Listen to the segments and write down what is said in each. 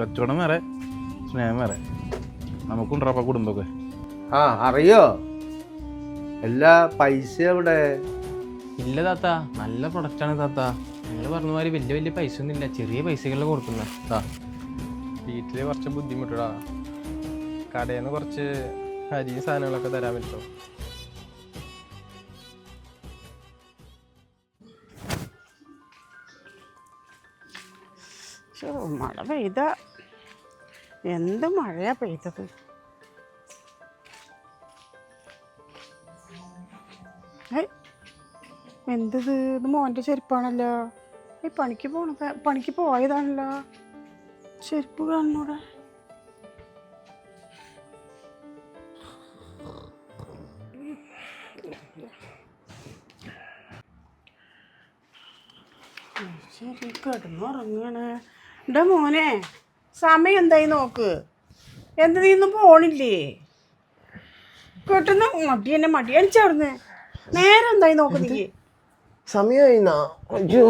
കച്ചവടം വേറെ സ്നേഹം വേറെ. നമുക്കുണ്ടപ്പ കുടുംബമൊക്കെ. ആ അറിയോ എല്ലാ പൈസ എവിടെ? ഇല്ല താത്ത, നല്ല പ്രൊഡക്റ്റാണ് താത്ത. നിങ്ങൾ പറഞ്ഞ മാതിരി വലിയ വലിയ പൈസ ഒന്നും ഇല്ല, ചെറിയ പൈസകളിൽ കൊടുക്കുന്നത്. വീട്ടിൽ കുറച്ച് ബുദ്ധിമുട്ടാ. കടയിൽ നിന്ന് കുറച്ച് അരിയും സാധനങ്ങളൊക്കെ തരാൻ പറ്റുമോ? മഴ പെയ്ത എന്ത് മഴയാ പെയ്തത്. എന്തത്? ഇത് മോൻ്റെ ചെരുപ്പാണല്ലോ. ഈ പണിക്ക് പോയതാണല്ലോ. ചെരുപ്പ് കാണൂടെ. ശരി, കിടന്നുറങ്ങണ. എന്റെ മോനെ, സമയം എന്തായി നോക്ക്. എന്ത് നീ ഒന്നും പോണില്ലേ? കേട്ടുന്ന മടി അടിച്ചവിടുന്ന്. നേരം എന്തായി നോക്ക് നീ. സമയമായിന്നാ? അയ്യോ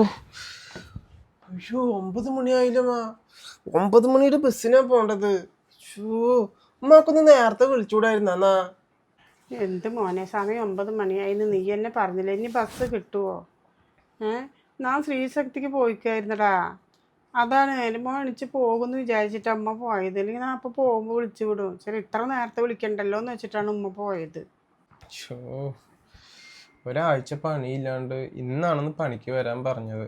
അയ്യോ 9 മണിയായില്ലമ്മ. 9 മണിയുടെ ബസ്സിനാ പോണ്ടത്. ഉമ്മാക്കൊന്ന് നേരത്തെ വിളിച്ചൂടായിരുന്നാ? എന്ത് മോനെ, സമയം 9 മണിയായിന്ന് നീ എന്നെ പറഞ്ഞില്ല. ഇനി ബസ് കിട്ടുമോ? ഞാൻ ശ്രീശക്തിക്ക് പോയിക്കായിരുന്നടാ. അതാണ് മോൻ എണിച്ച് പോകുമെന്ന് വിചാരിച്ചിട്ട് അമ്മ പോയത്. അല്ലെങ്കിൽ ഞാൻ അപ്പോൾ പോകുമ്പോൾ വിളിച്ചു വിടും. ശരി, ഇത്ര നേരത്തെ വിളിക്കണ്ടല്ലോ എന്ന് വെച്ചിട്ടാണ് ഉമ്മ പോയത്. ഒരാഴ്ച പണിയില്ലാണ്ട് ഇന്നാണെന്ന് പണിക്ക് വരാൻ പറഞ്ഞത്.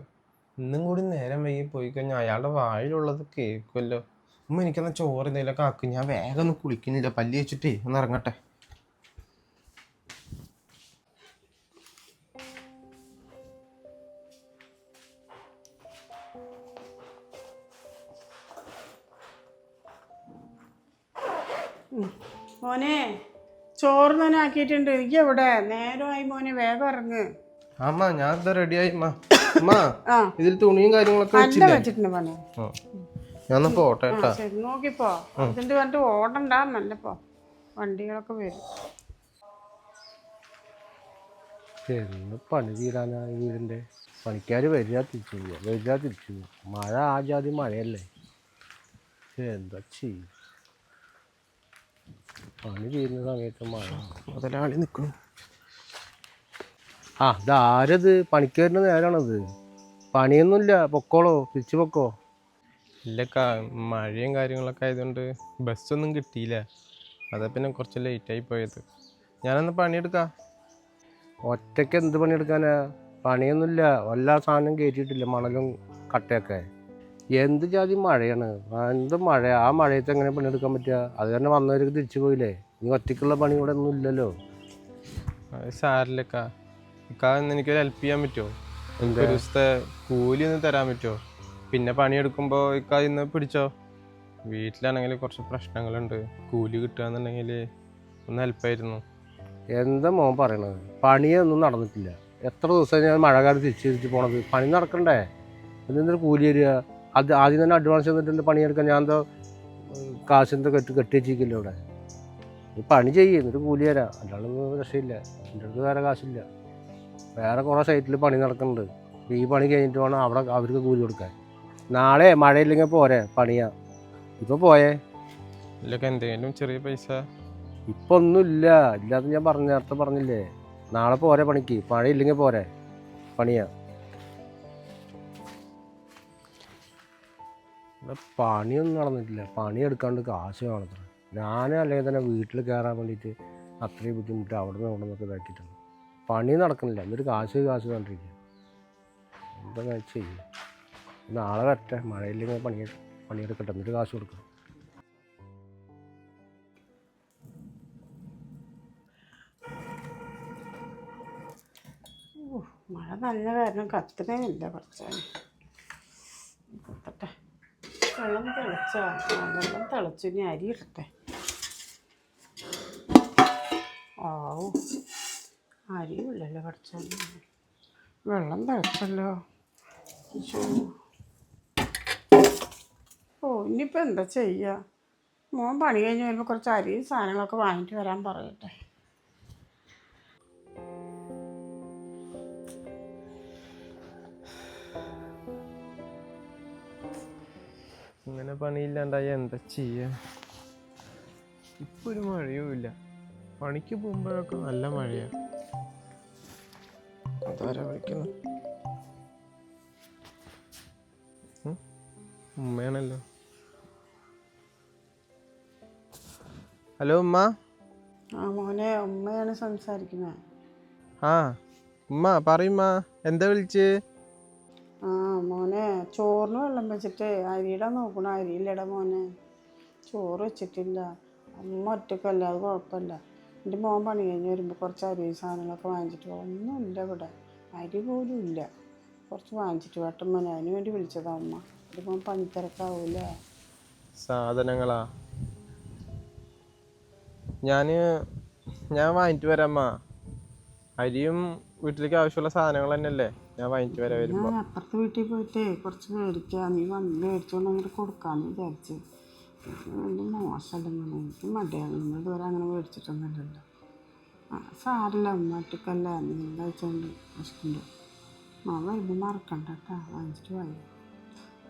ഇന്നും കൂടി നേരം വൈകി പോയി കഴിഞ്ഞാൽ അയാളുടെ വായിലുള്ളത് കേൾക്കുമല്ലോ. ഉമ്മ എനിക്കെന്നാ ചോറ് എന്തെങ്കിലുമൊക്കെ ആക്കും. ഞാൻ വേഗം ഒന്നും കുളിക്കുന്നില്ല, പല്ലി വെച്ചിട്ടേ ഒന്ന് ഇറങ്ങട്ടെ. മോനെ, ചോറ് തന്നെ ആക്കിയിട്ടുണ്ട്. ഈ എവിടെ? നേരമായി മോനെ, വേഗം ഇറങ്ങ്. അമ്മ ഞാൻ ഇത് റെഡിയായി. ഇതിൽ തുണിയും കാര്യങ്ങളൊക്കെ വെച്ചിട്ടുണ്ട് മോനെ. ഞാൻ പോട്ടെ. ശരി, നോക്കിപ്പോ. ഇതിന്റെ കണ്ടിട്ട് ഓടണ്ട, നല്ലപ്പോ വണ്ടികളൊക്കെ വരും. എന്ന് പണി തീരാനാ ഈ വീടിൻ്റെ? പണിക്കാർ വരിക തിരിച്ചു. മഴ ആ ജാതി മഴയല്ലേ. എന്താ ചെയ്യും? പണി തീരുന്ന സമയത്ത് മഴ. മുതലാളി നിൽക്കുന്നു. ഇതാരത്? പണിക്ക് വരുന്ന നേരാണത്. പണിയൊന്നുമില്ല, പൊക്കോളോ, തിരിച്ചു പൊക്കോ. ഇല്ലക്കാ, മഴയും കാര്യങ്ങളൊക്കെ ആയതുകൊണ്ട് ബസ്സൊന്നും കിട്ടിയില്ല. അതാ പിന്നെ കുറച്ച് ലേറ്റായി പോയത്. ഞാനൊന്ന് പണിയെടുക്കാം. ഒറ്റയ്ക്ക് എന്ത് പണിയെടുക്കാനാ? പണിയൊന്നുമില്ല, എല്ലാ സാധനം കയറ്റിയിട്ടില്ല, മണലും കട്ടയൊക്കെ. എന്ത് ജാതി മഴയാണ്, എന്ത് മഴ! ആ മഴയത്ത് എങ്ങനെ പണിയെടുക്കാൻ പറ്റുക? അത് തന്നെ വന്നവർക്ക് തിരിച്ചു പോയില്ലേ. നീ ഒറ്റയ്ക്കുള്ള പണി ഇവിടെ ഒന്നും ഇല്ലല്ലോ. അത് സാരില്ലക്കാ. ഇന്ന് എനിക്കൊരു ഹെൽപ്പ് ചെയ്യാൻ പറ്റുമോ? എനിക്ക് ഒരു ദിവസത്തെ കൂലി ഒന്ന് തരാൻ പറ്റുമോ? പിന്നെ പണിയെടുക്കുമ്പോൾ ഇന്ന് പിടിച്ചോ. വീട്ടിലാണെങ്കിൽ കുറച്ച് പ്രശ്നങ്ങളുണ്ട്. കൂലി കിട്ടുക എന്നുണ്ടെങ്കിൽ ഒന്ന് ഹെൽപ്പായിരുന്നു. എന്താ മോൻ പറയണത്? പണിയൊന്നും നടന്നിട്ടില്ല. എത്ര ദിവസം ഞാൻ മഴക്കാലത്ത് തിരിച്ച് പോണത്? പണി നടക്കണ്ടേ? എന്തെങ്കിലും കൂലി തരിക? അത് ആദ്യം തന്നെ അഡ്വാൻസ് തന്നിട്ടുണ്ട് പണിയെടുക്കാൻ. ഞാൻ എന്തോ കാശെന്തോ കെട്ടി വെച്ചിരിക്കില്ല ഇവിടെ. ഈ പണി ചെയ്യും, എന്നിട്ട് കൂലി തരാം. അല്ലാണ്ട് രക്ഷയില്ല. എൻ്റെ അടുത്ത് വേറെ കാശില്ല. വേറെ കുറേ സൈറ്റിൽ പണി നടക്കുന്നുണ്ട്. ഈ പണി കഴിഞ്ഞിട്ട് വേണം അവിടെ അവർക്ക് കൂലി കൊടുക്കാൻ. നാളെ മഴയില്ലെങ്കിൽ പോരെ, പണിയാ. ഇപ്പം പോയേ. ഇല്ലൊക്കെ എന്തെങ്കിലും ചെറിയ പൈസ ഇപ്പം ഒന്നുമില്ല. ഇല്ലാതെ ഞാൻ നേരത്തെ പറഞ്ഞില്ലേ. നാളെ പോരെ പണിക്ക്. മഴയില്ലെങ്കിൽ പോരെ, പണിയാ. പണിയൊന്നും നടന്നിട്ടില്ല. പണിയെടുക്കാണ്ട് കാശ് കാണത്ര. ഞാൻ അല്ലെങ്കിൽ തന്നെ വീട്ടിൽ കയറാൻ വേണ്ടിയിട്ട് അത്രയും ബുദ്ധിമുട്ട് അവിടെ നിന്നൊക്കെ ഇതാക്കിയിട്ടുണ്ട്. പണി നടക്കുന്നില്ല, എന്നിട്ട് കാശ് കണ്ടിരിക്കുക. എന്താ ചെയ്യും? നാളെ വരട്ടെ, മഴയില്ലെങ്കിൽ പണിയെടുക്കട്ടെ, എന്നിട്ട് കാശ് കൊടുക്കണം. മഴ നല്ല കാരണം കത്തണേ ഇല്ല. കുറച്ചാൽ കത്തട്ടെ. വെള്ളം തിളച്ചു. ഇനി അരി ഇടട്ടെ. അരിയില്ലല്ലോ കുറച്ചാൽ. വെള്ളം തിളച്ചല്ലോ. ഇനിയിപ്പോൾ എന്താ ചെയ്യുക? മോൻ പണി കഴിഞ്ഞ് വരുമ്പോൾ കുറച്ച് അരിയും സാധനങ്ങളൊക്കെ വാങ്ങിയിട്ട് വരാൻ പറയട്ടെ. ഇങ്ങനെ പണിയില്ലാണ്ടായ എന്താ ചെയ്യാ? ഇപ്പൊ ഒരു മഴയും ഇല്ല. പണിക്ക് പോകുമ്പോഴൊക്കെ നല്ല മഴയാ. അതാരാ വിളിക്കുന്നു? ഉമ്മയാണല്ലോ. ഹലോ ഉമ്മ. ആ മോനെ, ഉമ്മയാണ് സംസാരിക്കുന്നത്. ആ ഉമ്മ പറയുമ്മ, എന്താ വിളിച്ച്? ആ മോനെ, ചോറിന് വെള്ളം വെച്ചിട്ട് അരിയിടാ നോക്കണ, അരിയില്ലടാ മോനെ. ചോറ് വെച്ചിട്ടില്ല. അമ്മ ഒറ്റക്കല്ല, അത് കുഴപ്പമില്ല. എൻ്റെ മോൻ പണി കഴിഞ്ഞ് വരുമ്പോൾ കുറച്ച് അരി സാധനങ്ങളൊക്കെ വാങ്ങിച്ചിട്ട് പോകും. ഒന്നുമില്ല ഇവിടെ, അരി പോലും ഇല്ല. കുറച്ച് വാങ്ങിച്ചിട്ട് വേട്ടം മോനെ, അതിന് വേണ്ടി വിളിച്ചതാ അമ്മ. ഇത് മോൻ പണിത്തിരക്കാവൂലേ? സാധനങ്ങളാ? ഞാൻ വാങ്ങിട്ട് വരാമ്മ. അരിയും വീട്ടിലേക്ക് ആവശ്യമുള്ള സാധനങ്ങൾ തന്നെയല്ലേ, ഞാൻ വാങ്ങിട്ട് വരാൻ വരുമ്പോ. ഞാൻ അപ്പുറത്തെ വീട്ടിൽ പോയിട്ടേ കുറച്ച് മേടിക്കാം, നീ വന്ന് മേടിച്ചോണ്ട് അങ്ങോട്ട് കൊടുക്കാമെന്ന് വിചാരിച്ച്. വലിയ മോശമല്ല, എനിക്ക് മടിയാണ്. നിങ്ങൾ ഇതുവരെ അങ്ങനെ മേടിച്ചിട്ടൊന്നുമില്ലല്ലോ. ആ സാരില്ല, ഉമ്മ ഒറ്റക്കല്ല, നീ കഴിച്ചോണ്ട് വിശക്കുണ്ട്. മാൻ വരുമ്പോൾ മറക്കണ്ട കേട്ടോ, വാങ്ങിച്ചിട്ട് വായോ.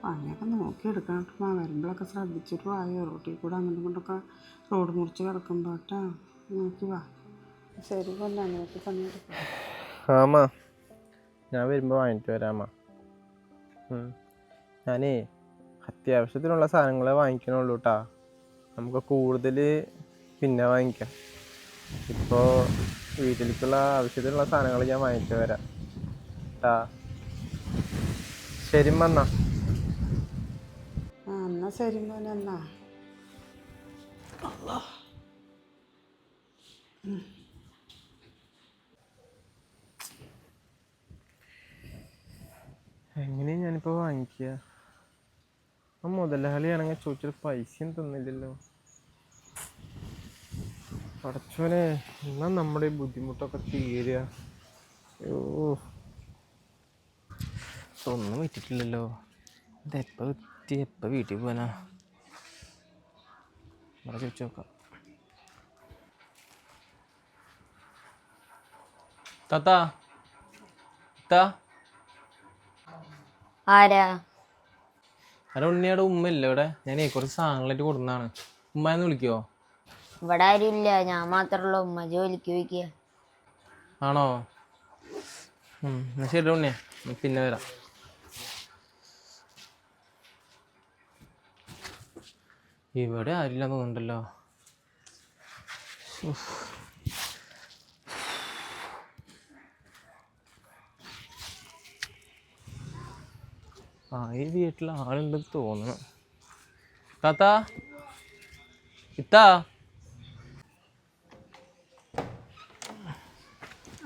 പണിയൊക്കെ നോക്കി എടുക്കണം കേട്ടോ. വരുമ്പോഴൊക്കെ ശ്രദ്ധിച്ചിട്ട് വായോ. റോട്ടിൽ കൂടെ അങ്ങോട്ടും ഇങ്ങോട്ടൊക്കെ റോഡ് മുറിച്ച് കിടക്കുമ്പോൾ കേട്ടോ, നോക്കി വാ. ശരി കൊല്ലാ, നോക്കി പണിയെടുക്കാം. ആമ്മ, ഞാൻ വരുമ്പോൾ വാങ്ങിട്ട് വരാമ്മ. ഞാനേ അത്യാവശ്യത്തിനുള്ള സാധനങ്ങളെ വാങ്ങിക്കണുള്ളൂ കേട്ടാ. നമുക്ക് കൂടുതൽ പിന്നെ വാങ്ങിക്കാം. ഇപ്പോൾ വീട്ടിലേക്കുള്ള ആവശ്യത്തിനുള്ള സാധനങ്ങൾ ഞാൻ വാങ്ങിട്ട് വരാം കേട്ടാ. ശരി എന്നാ. ആ എന്നാ ശരി മോനെ, എന്നാ. എങ്ങനെയാണ് ഞാനിപ്പോൾ വാങ്ങിക്കുക? ആ മുതലാളിയാണെങ്കിൽ ചോദിച്ചൊരു പൈസയും തന്നില്ലല്ലോ. പടച്ചോനെ, എന്നാ നമ്മുടെ ഈ ബുദ്ധിമുട്ടൊക്കെ തീരുക. ഒന്നും വിറ്റിട്ടില്ലല്ലോ. ഇതെപ്പോൾ എത്തി, എപ്പോൾ വീട്ടിൽ പോകാനാ? ഇവിടെ ചോദിച്ചു നോക്കാം. താത്താ, ആരാ? അല്ല ഉണ്ണിയുടെ ഉമ്മയില്ല ഇവിടെ. ഞാനേ കുറച്ച് സാധനങ്ങളായിട്ട് കൊടുക്കുന്നതാണ്. ഉമ്മയെന്ന് വിളിക്കുമോ? ഇവിടെ ആരും ഇല്ല, ഞാൻ മാത്രമല്ല. ഉമ്മ ജോലിക്ക് പോയിക്കുക. ആണോ? എന്നാ ശരി ഉണ്ണിയെ, പിന്നെ വരാം. ഇവിടെ ആരില്ലാന്ന് തോന്നുന്നുണ്ടല്ലോ. ഈ വീട്ടിൽ ആളുണ്ടെന്ന് തോന്നുന്നു. താത്താ, ഇത്താ.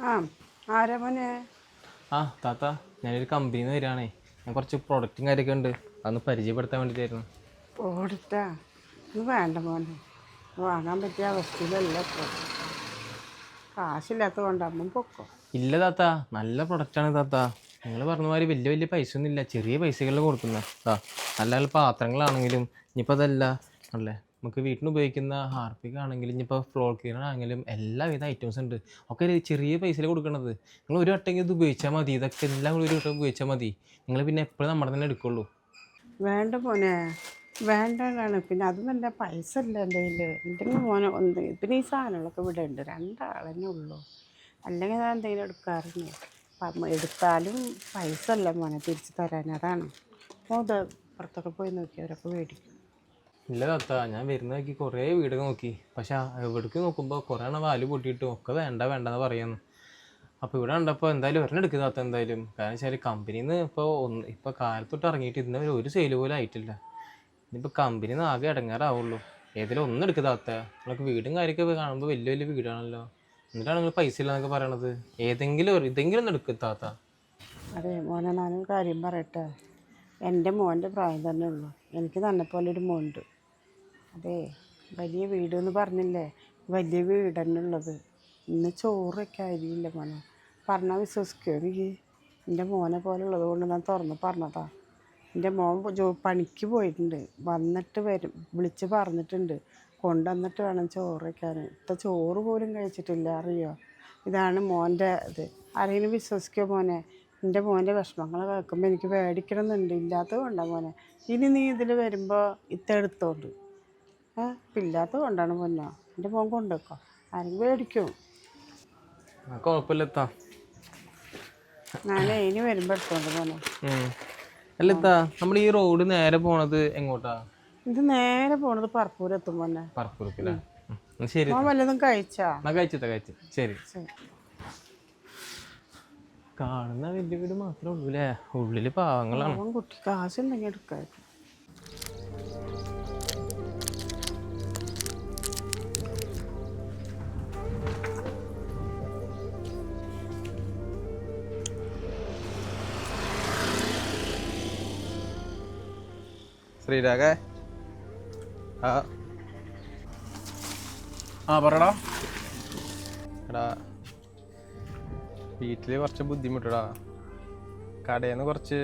ആ ആരാ മോനെ? ആ താത്ത, ഞാനൊരു കമ്പനിയിൽ നിന്ന് വരികയാണേ. ഞാൻ കുറച്ച് പ്രൊഡക്റ്റും കാര്യമൊക്കെ ഉണ്ട്, അതൊന്ന് പരിചയപ്പെടുത്താൻ വേണ്ടിയിട്ടായിരുന്നു. ഓടിട്ടാ, ഇത് വേണ്ട മോനെ, വാങ്ങാൻ പറ്റിയ അവസ്ഥയിലല്ല ഇപ്പോൾ. കാശില്ലാത്ത കൊണ്ട് അമ്മ പൊക്കോ. ഇല്ല താത്ത, നല്ല പ്രൊഡക്റ്റാണ് താത്ത. നിങ്ങൾ പറഞ്ഞ മാതിരി വലിയ വലിയ പൈസ ഒന്നും ഇല്ല, ചെറിയ പൈസകളിൽ കൊടുക്കുന്നത്. നല്ല നല്ല പാത്രങ്ങളാണെങ്കിലും, ഇനിയിപ്പോൾ അതല്ല അല്ലേ, നമുക്ക് വീട്ടിൽ ഉപയോഗിക്കുന്ന ഹാർപ്പിക് ആണെങ്കിലും, ഇനിയിപ്പോൾ ഫ്ലോർ ക്ലീനർ ആണെങ്കിലും എല്ലാവിധ ഐറ്റംസ് ഉണ്ട്. ഒക്കെ ചെറിയ പൈസയിൽ കൊടുക്കണത്. നിങ്ങൾ ഒരു വട്ടെങ്കിൽ ഇത് ഉപയോഗിച്ചാൽ മതി. ഇതൊക്കെ എല്ലാം കൂടി ഒരു വട്ടം ഉപയോഗിച്ചാൽ മതി. നിങ്ങൾ പിന്നെ എപ്പോഴും നമ്മുടെ തന്നെ എടുക്കുള്ളൂ. വേണ്ട മോനെ, വേണ്ടതാണ്. പിന്നെ അത് നല്ല പൈസ ഇല്ല എൻ്റെ കയ്യിൽ. എന്തെങ്കിലും മോനെ ഒന്ന്, പിന്നെ ഈ സാധനങ്ങളൊക്കെ ഇവിടെ ഉണ്ട്, 2 ആളെന്നെ ഉള്ളൂ. അല്ലെങ്കിൽ ഞാൻ എന്തെങ്കിലും എടുക്കാറുണ്ട്. എടുത്താലും പൈസ അല്ല മോനെ തിരിച്ച് തരാൻ. അതാണ് മോത് പുറത്തൊക്കെ പോയി നോക്കി അവരൊക്കെ മേടിക്കും. ഇല്ല താത്ത, ഞാൻ വരുന്നതാക്കി കുറേ വീടൊക്കെ നോക്കി. പക്ഷെ എവിടേക്ക് നോക്കുമ്പോൾ കുറേ എണ്ണം വാല് പൊട്ടിയിട്ടും ഒക്കെ വേണ്ടെന്ന് പറയുന്നു. അപ്പോൾ ഇവിടെ കണ്ടപ്പോൾ എന്തായാലും ഒരെണ്ണം എടുക്കുക താത്ത എന്തായാലും. കാരണം വെച്ചാൽ കമ്പനിയിൽ നിന്ന് ഇപ്പോൾ കാലത്തൊട്ട് ഇറങ്ങിയിട്ട് ഇന്ന് ഒരു സെയിൽ പോലും ആയിട്ടില്ല. ഇനിയിപ്പോൾ കമ്പനിയിൽ നിന്ന് ആകെ ഇടങ്ങാറാവുള്ളൂ. ഏതെങ്കിലും ഒന്നും എടുക്കുക താത്ത. നമ്മളൊക്കെ വീടും കാര്യമൊക്കെ കാണുമ്പോൾ വലിയ വലിയ വീടാണല്ലോ. എന്നിട്ടാണ് നിങ്ങൾ പൈസ ഇല്ലാന്നൊക്കെ പറയണത്. ഇതെങ്കിലും ഒന്ന് എടുക്കുക താത്ത. അതെ മോനെ, ഞാനൊരു കാര്യം പറയട്ടെ. എൻ്റെ മോൻ്റെ പ്രായം തന്നെ ഉള്ളൂ. എനിക്ക് നന്നെപ്പോലെ ഒരു മോനുണ്ട്. അതെ, വലിയ വീട് എന്ന് പറഞ്ഞില്ലേ, വലിയ വീട് തന്നെ ഉള്ളത്. ഇന്ന് ചോറൊക്കെ അരിയില്ല മോനെ. പറഞ്ഞാൽ വിശ്വസിക്കുമോ എനിക്ക്? എൻ്റെ മോനെ പോലെ ഉള്ളത് കൊണ്ട് ഞാൻ തുറന്ന് പറഞ്ഞതാ. എൻ്റെ മോൻ പണിക്ക് പോയിട്ടുണ്ട്, വന്നിട്ട് വിളിച്ച് പറഞ്ഞിട്ടുണ്ട് കൊണ്ടുവന്നിട്ട് വേണം ചോറ് വയ്ക്കാൻ. ചോറ് പോലും കഴിച്ചിട്ടില്ല, അറിയോ? ഇതാണ് മോൻ്റെ ഇത്. ആരെങ്കിലും വിശ്വസിക്കുമോ മോനെ? എൻ്റെ മോൻ്റെ വിഷമങ്ങൾ കേൾക്കുമ്പോൾ എനിക്ക് പേടിക്കണമെന്നുണ്ട്. ഇല്ലാത്തത് കൊണ്ടാണ് മോനെ. ഇനി നീ ഇതിൽ വരുമ്പോൾ ഇത്തെടുത്തോണ്ട് ഇപ്പം ഇല്ലാത്തത് കൊണ്ടാണ് പൊന്നോ. എൻ്റെ മോൻ കൊണ്ടുവെക്കോ, ആരും പേടിക്കും. കുഴപ്പമില്ല എത്താ. ഞാനേ ഇനി വരുമ്പോൾ എടുത്തോണ്ട് മോനെ. അല്ല എത്താ, നമ്മൾ ഈ റോഡ് നേരെ പോണത് എങ്ങോട്ടാ? ഇത് നേരെ പോണത് പറപ്പൂരെത്തും മോനെ. പറപ്പൂർക്കല്ലേ? ശരി, മോൻ വല്ലതും കഴിച്ചാ? കഴിച്ചു. ശരി. കാണുന്ന വലിയ വീട് മാത്രമേ ഉള്ളൂ അല്ലേ? ഉള്ളില് പാവങ്ങളാണ്. അവൻ കുട്ടി കാശുണ്ടെങ്കിൽ എടുക്കായിരുന്നു. ശ്രീരാഗേ പറടാ. എടാ വീട്ടില് കുറച്ച് ബുദ്ധിമുട്ടടാ. കടയിൽ നിന്ന് കുറച്ച്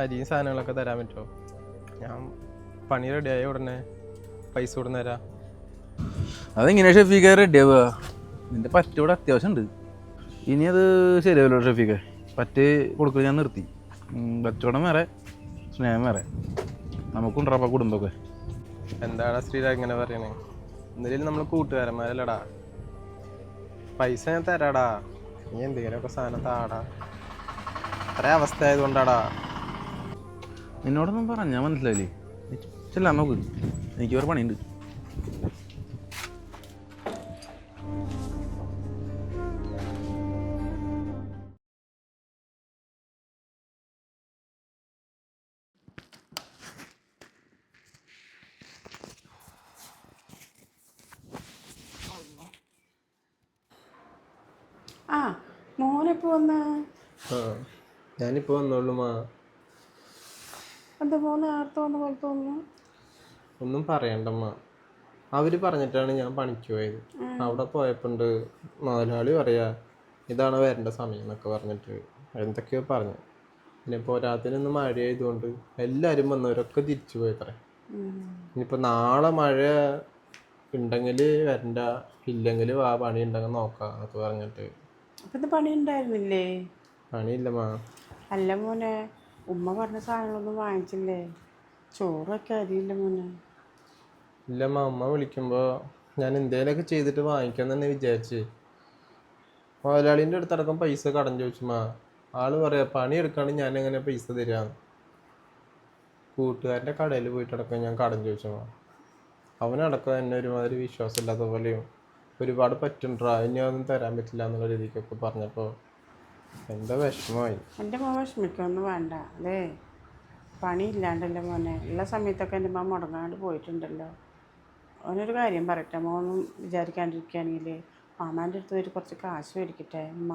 അരിയും സാധനങ്ങളൊക്കെ തരാൻ പറ്റുമോ? ഞാൻ പണി റെഡിയായ ഉടനെ പൈസ കൊടുന്ന് തരാം. അതെങ്ങനെയാ ഷെഫീഖ റെഡി ആവുക? നിന്റെ പറ്റൂടെ അത്യാവശ്യം ഉണ്ട്. ഇനി അത് ശരിയാവല്ലോ ഷെഫീഖ. പറ്റ് കൊടുക്കുക ഞാൻ നിർത്തി. കച്ചവടം വേറെ, സ്നേഹം വേറെ. നമുക്കുണ്ടപ്പാ കുടുംബമൊക്കെ. എന്താടാ ശ്രീരാഗ് ഇങ്ങനെ പറയണേ? എന്തായാലും നമ്മൾ കൂട്ടുകാരന്മാരല്ലടാ. പൈസ ഞാൻ തരാടാ, നീ എന്തെങ്കിലുമൊക്കെ സാധനം താടാ. അത്ര അവസ്ഥ ആയതുകൊണ്ടാടാ. നിന്നോടൊന്നും പറഞ്ഞാൽ മനസ്സിലായില്ലേ? ചെല്ലാം നോക്ക്, എനിക്ക് വേറെ പണിയുണ്ട്. ആ മോനെപ്പോ വന്നാ? ഞാനിപ്പോ വന്നോളൂ മാ. എന്താ മോൻ നേരത്തെ വന്ന പോലെ തോന്നുന്നു? ഒന്നും പറയണ്ടമ്മ. അവര് പറഞ്ഞിട്ടാണ് ഞാൻ പണിക്ക് പോയത്. അവിടെ പോയപ്പോണ്ട് മുതലാളി പറയാ ഇതാണ് വരേണ്ട സമയം എന്നൊക്കെ പറഞ്ഞിട്ട് എന്തൊക്കെയോ പറഞ്ഞു. പിന്നെ പോരാത്തിനൊന്ന് മഴ ആയതുകൊണ്ട് എല്ലാവരും വന്നവരൊക്കെ തിരിച്ചു പോയത്രേ. ഇനിയിപ്പോൾ നാളെ മഴ ഉണ്ടെങ്കിൽ വരണ്ട, ഇല്ലെങ്കിൽ ആ പണി ഉണ്ടെങ്കിൽ നോക്കാം എന്നൊക്കെ പറഞ്ഞിട്ട്. അപ്പം ഇത് പണി ഉണ്ടായിരുന്നില്ലേ? പണിയില്ലമ്മാ. അല്ല മോനെ, ഉമ്മ പറഞ്ഞ സാധനങ്ങളൊന്നും വാങ്ങിച്ചില്ലേ? ചോറൊക്കെ അരിയില്ല മോനെ. ഇല്ലമ്മ, അമ്മ വിളിക്കുമ്പോൾ ഞാൻ എന്തേലൊക്കെ ചെയ്തിട്ട് വാങ്ങിക്കാൻ തന്നെ വിചാരിച്ച്. മുതലാളീൻ്റെ അടുത്തടക്കം പൈസ കടം ചോദിച്ചുമാ. ആള് പറയാ പണി എടുക്കാണ്ട് ഞാൻ എങ്ങനെ പൈസ തരാന്ന്. കൂട്ടുകാരൻ്റെ കടയിൽ പോയിട്ടടക്കം ഞാൻ കടം ചോദിച്ചുമാ. അവനടക്കം എന്നെ ഒരുമാതിരി വിശ്വാസമില്ലാത്ത പോലെയും ഒരുപാട് പറ്റുണ്ടാ, ഇനി അതൊന്നും തരാൻ പറ്റില്ല എന്നുള്ള രീതിക്കൊക്കെ പറഞ്ഞപ്പോൾ എന്താ വിഷമമായി. എൻ്റെ മോൻ വിഷമിക്കൊന്നും വേണ്ട. അതെ, പണി ഇല്ലാണ്ടല്ലോ മോനെ. ഉള്ള സമയത്തൊക്കെ എൻ്റെ മോൻ മുടങ്ങാണ്ട് പോയിട്ടുണ്ടല്ലോ. അവനൊരു കാര്യം പറയട്ടെ, മോനും വിചാരിക്കാണ്ടിരിക്കുകയാണെങ്കിൽ മാമാൻ്റെ അടുത്ത് പോയിട്ട് കുറച്ച് കാശ് മേടിക്കട്ടെ ഉമ്മ.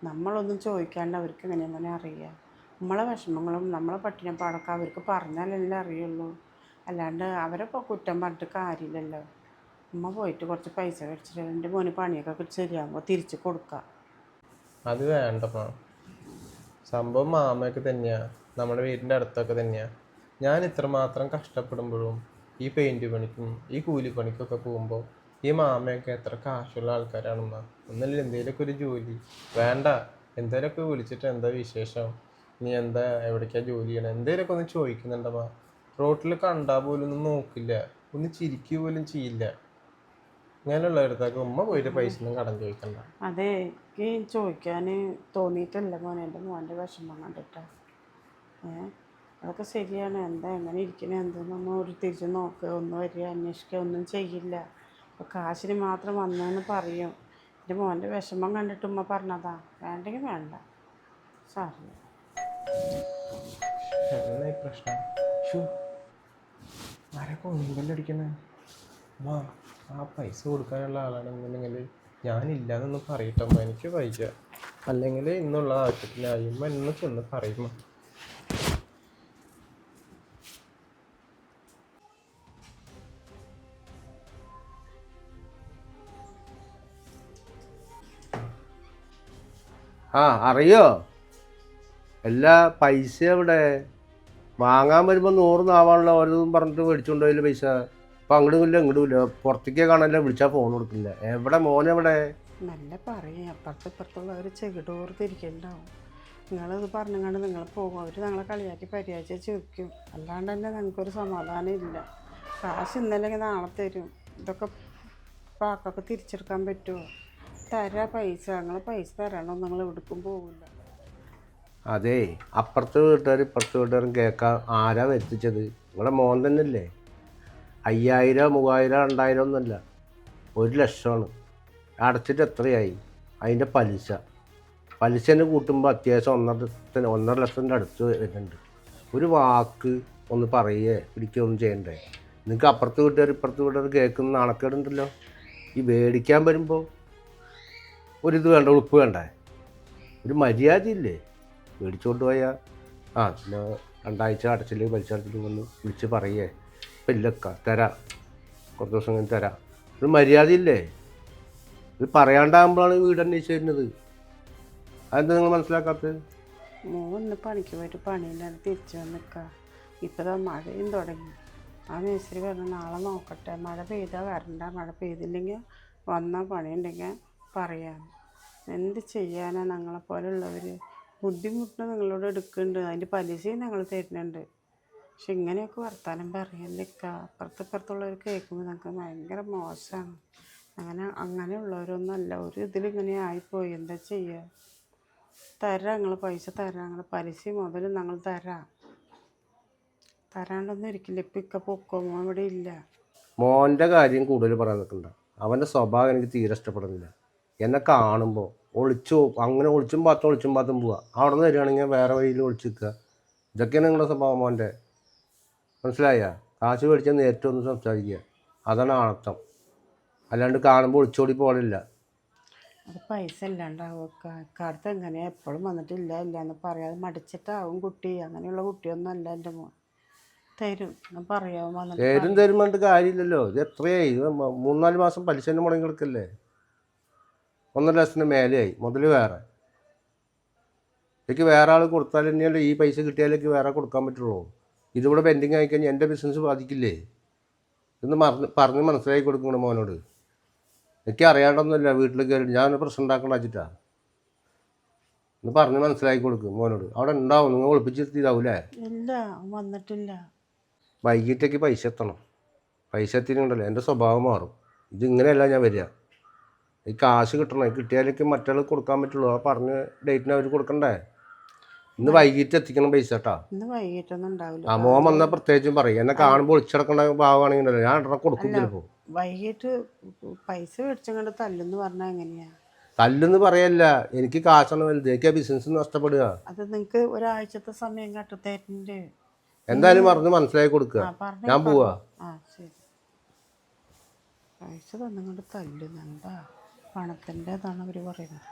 നമ്മളൊന്നും ചോദിക്കാണ്ട് അവർക്ക് എങ്ങനെയാണ് മോനെ അറിയുക? നമ്മളെ വിഷമങ്ങളും നമ്മളെ പട്ടിണിപ്പാടൊക്കെ അവർക്ക് പറഞ്ഞാലല്ലേ അറിയുള്ളൂ. അല്ലാണ്ട് അവരെ കുറ്റം പറഞ്ഞിട്ട് കാര്യമില്ലല്ലോ. ഉമ്മ പോയിട്ട് കുറച്ച് പൈസ മേടിച്ചിട്ട് എൻ്റെ മോന് പണിയൊക്കെ ശരിയാകുമ്പോൾ തിരിച്ച് കൊടുക്കാം. അത് വേണ്ടപ്പാ. സംഭവം മാമയൊക്കെ തന്നെയാ, നമ്മുടെ വീടിൻ്റെ അടുത്തൊക്കെ തന്നെയാ. ഞാൻ ഇത്രമാത്രം കഷ്ടപ്പെടുമ്പോഴും ഈ പെയിൻറ് പണിക്കും ഈ കൂലിപ്പണിക്കൊക്കെ പോകുമ്പോൾ ഈ മാമയൊക്കെ എത്ര കാശുള്ള ആൾക്കാരാണെമ്മ. ഒന്നല്ല എന്തെങ്കിലുമൊക്കെ ഒരു ജോലി വേണ്ട, എന്തേലൊക്കെ വിളിച്ചിട്ട് എന്താ വിശേഷം, നീ എന്താ എവിടേക്കാ ജോലി ചെയ്യണം, എന്തേലൊക്കെ ഒന്ന് ചോദിക്കുന്നുണ്ടമ്മ. റോട്ടിൽ കണ്ടാൽ പോലും ഒന്നും നോക്കില്ല, ഒന്ന് ചിരിക്കുക പോലും ചെയ്യില്ല. ഞാനുള്ളടത്തൊക്കെ ഉമ്മ പോയിട്ട് പൈസ ഒന്നും കടം ചോദിക്കണ്ട. അതെ, എനിക്ക് ചോദിക്കാൻ തോന്നിയിട്ടല്ല മോനെ, എൻ്റെ മോൻ്റെ വിഷമം കണ്ടിട്ടാ. അതൊക്കെ ശരിയാണ്. എന്താ എങ്ങനെ ഇരിക്കണേ എന്തെന്നൊന്നും ഒരു തിരിച്ച് നോക്കുക, ഒന്നും വരിക അന്വേഷിക്കുക ഒന്നും ചെയ്യില്ല. അപ്പോൾ കാശിന് മാത്രം വന്നെന്ന് പറയും. എൻ്റെ മോൻ്റെ വിഷമം കണ്ടിട്ട് ഉമ്മ പറഞ്ഞതാ. വേണ്ടെങ്കിൽ വേണ്ട, സാറില്ല. എന്നാ ഈ പ്രശ്നം? ആരൊക്കെ ഒന്നുകല്ലടിക്കണേ? ആ പൈസ കൊടുക്കാനുള്ള ആളാണെന്നുണ്ടെങ്കിൽ ഞാനില്ലാന്നൊന്ന് പറയട്ടമ്മ, എനിക്ക് വൈക. അല്ലെങ്കിൽ ഇന്നുള്ള ആവശ്യത്തിനായുമ്പോ എന്നെ ചെന്ന് പറയുമ്പോ. അറിയോ എല്ലാ പൈസ എവിടെ? വാങ്ങാൻ വരുമ്പോൾ 100 നാവാണല്ലോ ഓരോന്നും പറഞ്ഞിട്ട് മേടിച്ചുകൊണ്ട് പോയില്ല പൈസ. അപ്പം അങ്ങോട്ടും ഇല്ല ഇങ്ങോട്ടും ഇല്ല, പുറത്തേക്കേ കാണാനില്ല, വിളിച്ചാൽ ഫോൺ കൊടുക്കില്ല. എവിടെ മോനെവിടെ? നല്ല പറയും, അപ്പുറത്ത് ഇപ്പുറത്തുള്ളവർ ചെകിടോർത്തിരിക്കണ്ടാവും. നിങ്ങളിത് പറഞ്ഞുകൊണ്ട് നിങ്ങൾ പോകും, അവർ ഞങ്ങളെ കളിയാക്കി പരിഹരിച്ച് ചിരിക്കും. അല്ലാണ്ട് തന്നെ ഞങ്ങൾക്കൊരു സമാധാനം ഇല്ല. കാശ് ഇന്നല്ലെങ്കിൽ നാളെ തരും. ഇതൊക്കെ പാക്കൊക്കെ തിരിച്ചെടുക്കാൻ പറ്റുമോ? തരാ പൈസ, നിങ്ങൾ പൈസ തരണോ? നിങ്ങൾ എവിടേക്കും പോകില്ല. അതേ, അപ്പുറത്തെ വീട്ടുകാർ ഇപ്പുറത്തെ വീട്ടുകാരും കേൾക്കാൻ ആരാ എത്തിച്ചത്? നിങ്ങളുടെ മോൻ തന്നെയല്ലേ. 5000, 3000, 2000 ഒന്നുമല്ല, 1 ലക്ഷമാണ്. അടച്ചിട്ട് എത്രയായി? അതിൻ്റെ പലിശ കൂട്ടുമ്പോൾ അത്യാവശ്യം 1.5 ലക്ഷത്തിൻ്റെ അടുത്ത് വരുന്നുണ്ട്. ഒരു വാക്ക് ഒന്ന് പറയുകയോ പിടിക്കുകയൊന്നും ചെയ്യണ്ടേ? നിങ്ങൾക്ക് അപ്പുറത്ത് വീട്ടുകാർ ഇപ്പുറത്ത് വീട്ടുകാർ കേൾക്കുന്ന നാണക്കേടുണ്ടല്ലോ. ഈ മേടിക്കാൻ വരുമ്പോൾ ഒരിത് വേണ്ട, ഉളുപ്പ് വേണ്ടേ? ഒരു മര്യാദയില്ലേ? മേടിച്ചുകൊണ്ട് പോയാൽ പിന്നെ 2 ആഴ്ച അടച്ചില്ലേ പലിശ അടച്ചിട്ട് വന്ന് വിളിച്ച് പറയേ ഇപ്പം ഇല്ലക്ക തരാം, കുറച്ച് ദിവസം കഴിഞ്ഞ് തരാം. ഒരു മര്യാദയില്ലേ? ഇത് പറയാണ്ടാകുമ്പോഴാണ് വീട് അന്വേഷിച്ച് വരുന്നത്. അതെന്താ നിങ്ങൾ മനസ്സിലാക്കാത്തത്? മോന്ന് പണിക്ക് പോയിട്ട് പണിയില്ലാതെ തിരിച്ചു വന്നിക്കുക. ഇപ്പം മഴയും തുടങ്ങി. ആ മേസ്തിരി പറഞ്ഞു നാളെ നോക്കട്ടെ, മഴ പെയ്താൽ വരണ്ട, മഴ പെയ്തില്ലെങ്കിൽ വന്നാൽ പണിയുണ്ടെങ്കിൽ പറയാം. എന്ത് ചെയ്യാനാ? ഞങ്ങളെപ്പോലുള്ളവർ ബുദ്ധിമുട്ട് നിങ്ങളോട് എടുക്കുന്നുണ്ട്, അതിൻ്റെ പലിശയും ഞങ്ങൾ തരുന്നുണ്ട്. പക്ഷെ ഇങ്ങനെയൊക്കെ വർത്താനം പറയല്ലേക്ക. അപ്പുറത്തുള്ളവർ കേൾക്കുമ്പോൾ ഞങ്ങൾക്ക് ഭയങ്കര മോശമാണ്. അങ്ങനെയുള്ളവരൊന്നുമല്ല, ഒരു ഇതിലിങ്ങനെ ആയിപ്പോയി. എന്താ ചെയ്യുക? തരാം, ഞങ്ങൾ പൈസ തരാം, ഞങ്ങൾ പലിശ മുതലും ഞങ്ങൾ തരാണ്ടൊന്നും ഇരിക്കില്ല. ഇപ്പം ഇക്ക പൊക്കോ, മോൻ ഇവിടെ ഇല്ല. മോൻ്റെ കാര്യം കൂടുതൽ പറയാൻ നിൽക്കണ്ട. അവൻ്റെ സ്വഭാവം എനിക്ക് തീരെ ഇഷ്ടപ്പെടുന്നില്ല. എന്നെ കാണുമ്പോൾ അങ്ങനെ ഒളിച്ചും പാത്തും പോവുക. അവിടെ നിന്ന് വരികയാണെങ്കിൽ വേറെ വഴിയിൽ ഒളിച്ച് നിൽക്കുക. ഇതൊക്കെയാണ് നിങ്ങളുടെ സ്വഭാവം മോൻ്റെ. മനസ്സിലായ? കാശ് മേടിച്ചാൽ നേരിട്ട് ഒന്ന് സംസാരിക്കുക. അതാണ് ആണത്തം. അല്ലാണ്ട് കാണുമ്പോൾ ഒളിച്ചോടി പോകണില്ല. അത് പൈസ ഇല്ലാണ്ടാവുക. ഇക്കാലത്ത് എങ്ങനെയാണ് എപ്പോഴും വന്നിട്ടില്ല എന്ന് പറയാതെ മടിച്ചിട്ടാവും കുട്ടി. അങ്ങനെയുള്ള കുട്ടിയൊന്നും അല്ല എൻ്റെ മോൻ. തരും, ഞാൻ പറയാവും വന്നിട്ട്. തരും പറഞ്ഞിട്ട് കാര്യമില്ലല്ലോ. ഇത് എത്രയായി? 3-4 മാസം പലിശ തന്നെ മുടങ്ങി കിടക്കല്ലേ. 1.5 ലക്ഷത്തിന് മേലെയായി. മുതൽ വേറെ. എനിക്ക് വേറെ ആൾ കൊടുത്താൽ തന്നെയല്ലേ ഈ പൈസ കിട്ടിയാലേക്ക് വേറെ കൊടുക്കാൻ പറ്റുള്ളൂ. ഇതിവിടെ പെൻഡിങ് ആയിക്കഴിഞ്ഞാൽ എൻ്റെ ബിസിനസ് ബാധിക്കില്ലേ? ഇന്ന് പറഞ്ഞ് മനസ്സിലാക്കി കൊടുക്കണം മോനോട്. എനിക്ക് അറിയാണ്ടൊന്നുമില്ല. വീട്ടിൽ കയറി ഞാൻ പ്രശ്നം ഉണ്ടാക്കണം വെച്ചിട്ടാ. ഇന്ന് പറഞ്ഞ് മനസ്സിലാക്കി കൊടുക്കും മോനോട്. അവിടെ ഉണ്ടാവും, നിങ്ങൾ ഒളിപ്പിച്ചിരുത്തിയതാവൂലേ? ഇല്ല, വന്നിട്ടില്ല. വൈകിട്ടേക്ക് പൈസ എത്തണം. പൈസ എത്തിയിട്ടുണ്ടല്ലോ എൻ്റെ സ്വഭാവം മാറും. ഇതിങ്ങനെയല്ല ഞാൻ വരിക. ഈ കാശ് കിട്ടണം. കിട്ടിയാലേക്ക് മറ്റേ കൊടുക്കാൻ പറ്റുള്ളൂ. ആ പറഞ്ഞ ഡേറ്റിന് അവർ കൊടുക്കണ്ടേ? ഇന്ന് വൈകിട്ട് എത്തിക്കണം പൈസ കേട്ടാ. ഇന്ന് വൈകിട്ടൊന്നും ഉണ്ടാവില്ല. ആ മോൻ വന്നാൽ പ്രത്യേകിച്ചും പറയും. എന്നെ കാണുമ്പോൾ ഒളിച്ചടക്കേണ്ട ഭാവമാണെങ്കിലല്ലോ ഞാൻ കൊടുക്കും. ചിലപ്പോൾ വൈകിട്ട് പൈസ മേടിച്ചങ്ങോട്ട് തല്ലെന്ന് പറഞ്ഞാൽ എങ്ങനെയാ? തല്ലെന്ന് പറയല്ല, എനിക്ക് കാശാണ് വലുത്. എനിക്ക് ബിസിനസ് നഷ്ടപ്പെടുക. അത് നിങ്ങൾക്ക് ഒരാഴ്ചത്തെ സമയം കട്ടുതരുന്നുണ്ട്. എന്തായാലും പറഞ്ഞ് മനസ്സിലാക്കി കൊടുക്കുക. ഞാൻ പോവാ. ആ ശരി. പൈസ തന്നങ്ങോട്ട് തല്ലുന്നുണ്ടാ? പണത്തിൻ്റെതാണ് അവർ പറയുന്നത്.